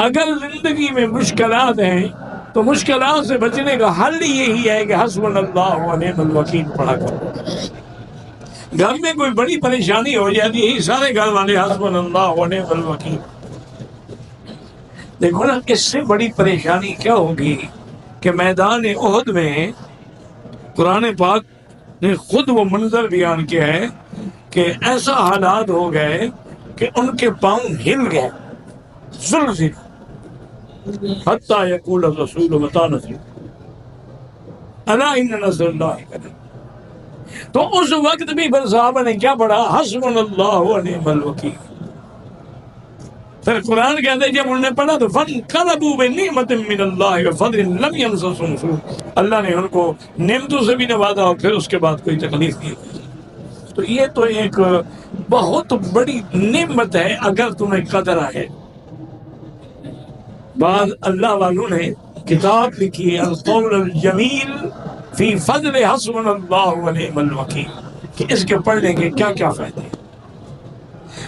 اگر زندگی میں مشکلات ہیں تو مشکلات سے بچنے کا حل یہی ہے کہ حسبنا اللہ و نعم الوکیل پڑھا کرو. گھر میں کوئی بڑی پریشانی ہو جاتی ہے سارے گھر والے حسبنا اللہ و نعم الوکیل. دیکھو نا اس سے بڑی پریشانی کیا ہوگی کہ میدان احد میں قرآن پاک نے خود وہ منظر بیان کیا ہے کہ ایسا حالات ہو گئے کہ ان کے پاؤں ہل گئے زلزل حتیٰ یقول الرسول متی نصر الا ان نصر اللہ قریب. تو اس وقت بھی صحابہ نے کیا پڑھا؟ حسبنا اللہ و نعم الوکیل. پھر قرآن کہتے ہیں جب انہوں نے پڑھا تو فانقلبوا بنعمۃ من اللہ وفضل لم یمسسہم سوء، اللہ نے ان کو نعمتوں سے بھی نوازا اور پھر اس کے بعد کوئی تکلیف نہیں ہوئی. تو یہ تو ایک بہت بڑی نعمت ہے اگر تمہیں قدر ہے. بعض اللہ والوں نے کتاب لکھی ہے القول الجمیل فی فضل حسبنا اللہ و نعم الوکیل کہ اس کے پڑھنے کے کیا کیا فائدے ہیں.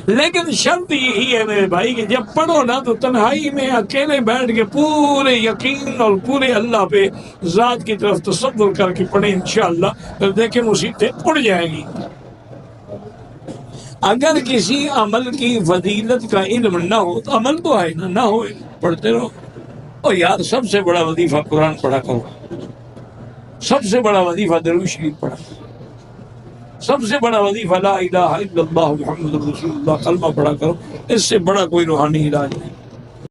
لیکن شرط یہی ہے میرے بھائی کہ جب پڑھو نا تو تنہائی میں اکیلے بیٹھ کے پورے یقین اور پورے اللہ پہ ذات کی طرف تصور کر کے پڑھیں انشاءاللہ، پھر دیکھیں مصیبتیں اڑ جائیں گی. اگر کسی عمل کی فضیلت کا علم نہ ہو تو عمل تو ہے نہ ہو پڑھتے رہو. اور یار سب سے بڑا وظیفہ قرآن پڑھا کرو، سب سے بڑا وظیفہ درود شریف پڑھا، سب سے بڑا وظیفہ لا الہ الا اللہ محمد رسول اللہ کلمہ پڑھا کرو. اس سے بڑا کوئی روحانی علاج نہیں.